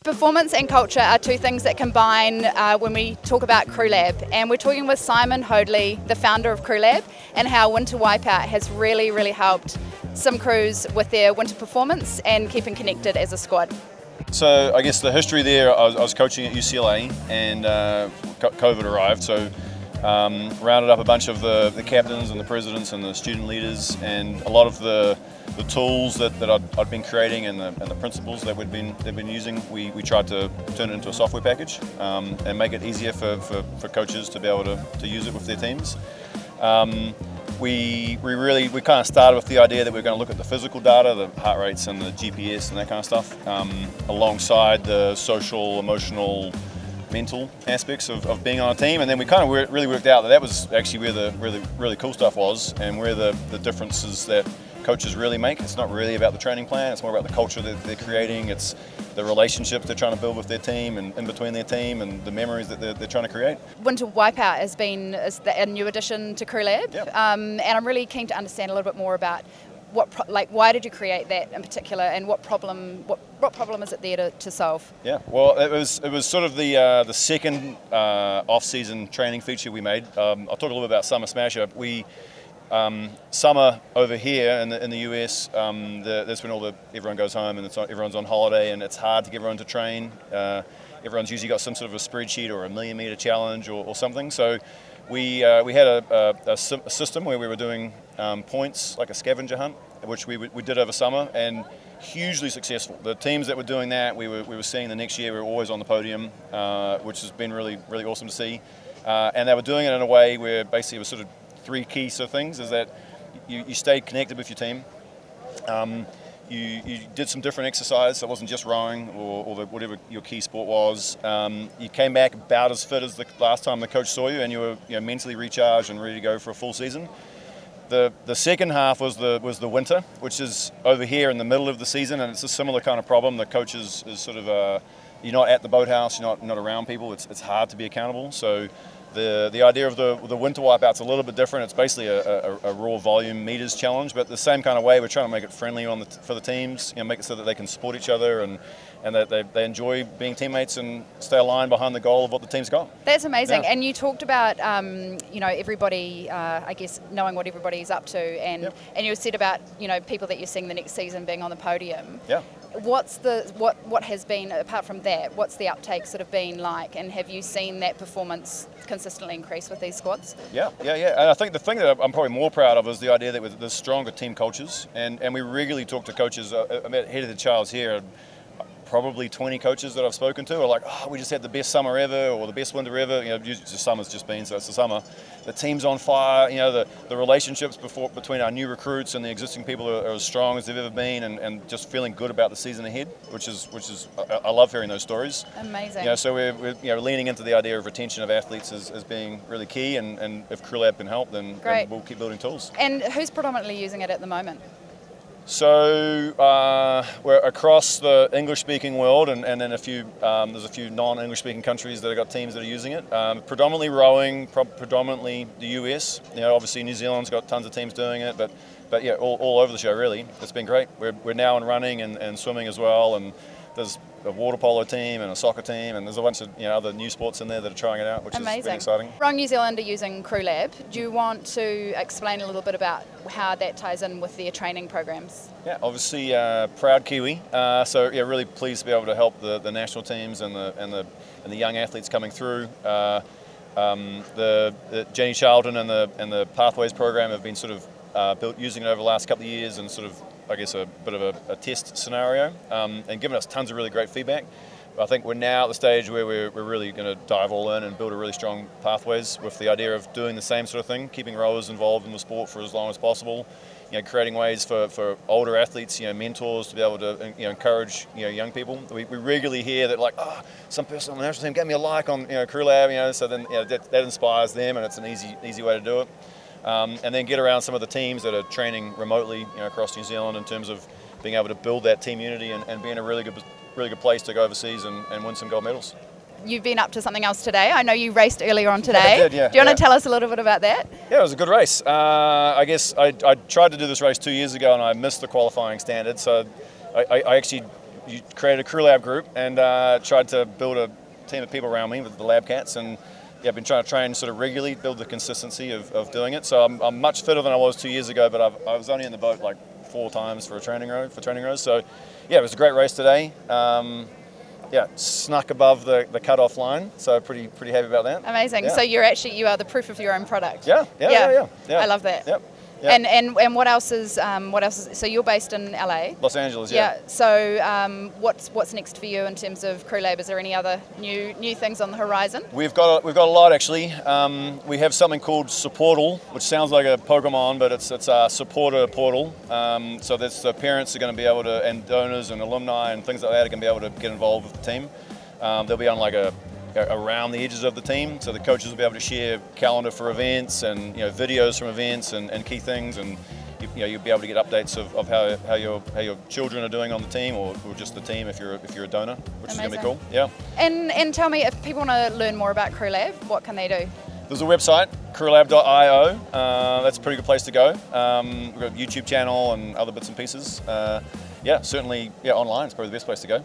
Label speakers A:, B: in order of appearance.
A: Performance and culture are two things that combine when we talk about CrewLAB, and we're talking with Simon Hoadley, the founder of CrewLAB, and how Winter Wipeout has really helped some crews with their winter performance and keeping connected as a squad.
B: So I guess the history there, I was coaching at UCLA and COVID arrived, so rounded up a bunch of the captains and the presidents and the student leaders, and a lot of the tools that I'd been creating and the principles that they've been using, we tried to turn it into a software package and make it easier for coaches to be able to use it with their teams. We kind of started with the idea that we're going to look at the physical data, the heart rates and the GPS and that kind of stuff, alongside the social, emotional, mental aspects of being on a team, and then we kind of really worked out that was actually where the really cool stuff was, and where the differences that coaches really make. It's not really about the training plan, it's more about the culture that they're creating, it's the relationships they're trying to build with their team and in between their team, and the memories that they're trying to create.
A: Winter Wipeout is a new addition to CrewLAB,
B: yep.
A: And I'm really keen to understand a little bit more about why did you create that in particular, and what problem is it there to solve?
B: Yeah, well, it was sort of the second off-season training feature we made. I'll talk a little bit about Summer Smash Up. Summer over here in the US, that's when everyone goes home and everyone's on holiday, and it's hard to get everyone to train. Everyone's usually got some sort of a spreadsheet or a 1,000,000 meter challenge or something. So we had a system where we were doing points, like a scavenger hunt, which we did over summer, and hugely successful. The teams that were doing that, we were seeing the next year we were always on the podium, which has been really awesome to see. And they were doing it in a way where basically it was sort of three key sort of things, is that you stayed connected with your team. You did some different exercise, so it wasn't just rowing or whatever your key sport was. You came back about as fit as the last time the coach saw you, and you were mentally recharged and ready to go for a full season. The second half was the winter, which is over here in the middle of the season, and it's a similar kind of problem. The coach is sort of you're not at the boathouse, you're not around people. It's hard to be accountable. So the idea of the winter wipeout's a little bit different. It's basically a raw volume meters challenge, but the same kind of way. We're trying to make it friendly for the teams, make it so that they can support each other and that they enjoy being teammates and stay aligned behind the goal of what the team's got.
A: That's amazing.
B: Yeah.
A: And you talked about everybody, I guess, knowing what everybody's up to, and
B: Yep.
A: and you said about people that you're seeing the next season being on the podium.
B: Yeah.
A: What has been, apart from that, what's the uptake sort of been like, and have you seen that performance consistently increase with these squads?
B: Yeah. And I think the thing that I'm probably more proud of is the idea that there's stronger team cultures, and we regularly talk to coaches. I'm head of the Charles here. Probably 20 coaches that I've spoken to are like, oh, we just had the best summer ever, or the best winter ever. Usually the summer's just been, so it's the summer. The team's on fire. The relationships between our new recruits and the existing people are as strong as they've ever been, and just feeling good about the season ahead, which is I love hearing those stories.
A: Amazing.
B: So we're leaning into the idea of retention of athletes as being really key, and if CrewLAB can help, then we'll keep building tools.
A: And who's predominantly using it at the moment?
B: So we're across the English-speaking world, and then there's a few non-English-speaking countries that have got teams that are using it. Predominantly rowing, predominantly the US. Obviously New Zealand's got tons of teams doing it, but yeah, all over the show really. It's been great. We're now in running and swimming as well, and there's a water polo team and a soccer team, and there's a bunch of other new sports in there that are trying it out, which
A: Amazing.
B: is really exciting.
A: Rowing New Zealand are using CrewLAB. Do you want to explain a little bit about how that ties in with their training programs?
B: Yeah, obviously proud Kiwi. So yeah, really pleased to be able to help the national teams and the young athletes coming through. The Jenny Charlton and the Pathways program have been sort of using it over the last couple of years, and sort of, I guess, a bit of a test scenario, and given us tons of really great feedback. I think we're now at the stage where we're really going to dive all in and build a really strong Pathways, with the idea of doing the same sort of thing, keeping rowers involved in the sport for as long as possible, creating ways for older athletes, mentors, to be able to encourage young people. We regularly hear that, like, some person on the national team gave me a like on CrewLAB, so then that inspires them, and it's an easy way to do it. And then get around some of the teams that are training remotely across New Zealand, in terms of being able to build that team unity and be in a really good place to go overseas and win some gold medals.
A: You've been up to something else today. I know you raced earlier on today.
B: I did, yeah.
A: Do you want to tell us a little bit about that?
B: Yeah, it was a good race. I guess I tried to do this race 2 years ago, and I missed the qualifying standard, so I actually you created a CrewLAB group and tried to build a team of people around me with the lab cats, and yeah, I've been trying to train sort of regularly, build the consistency of doing it. So I'm much fitter than I was 2 years ago, but I was only in the boat like 4 times for training rows. So yeah, it was a great race today. Yeah, snuck above the cutoff line, so pretty happy about that.
A: Amazing.
B: Yeah.
A: So you are the proof of your own product.
B: Yeah.
A: I love that.
B: Yep.
A: And what else is so you're based in LA?
B: Los Angeles, yeah.
A: So what's next for you in terms of CrewLAB? Is there any other new things on the horizon?
B: We've got a lot actually. We have something called Supportal, which sounds like a Pokemon, but it's a supporter portal. So that's the parents are going to be able to, and donors and alumni and things like that are going to be able to get involved with the team. They'll be on like around the edges of the team, so the coaches will be able to share calendar for events and videos from events and key things, and you'll be able to get updates of how your children are doing on the team, or just the team if you're a donor, which
A: Amazing.
B: is going to be cool. Yeah.
A: And tell me, if people want to learn more about CrewLAB, what can they do?
B: There's a website, CrewLAB.io. That's a pretty good place to go. We've got a YouTube channel and other bits and pieces. Yeah, certainly. Yeah, online is probably the best place to go.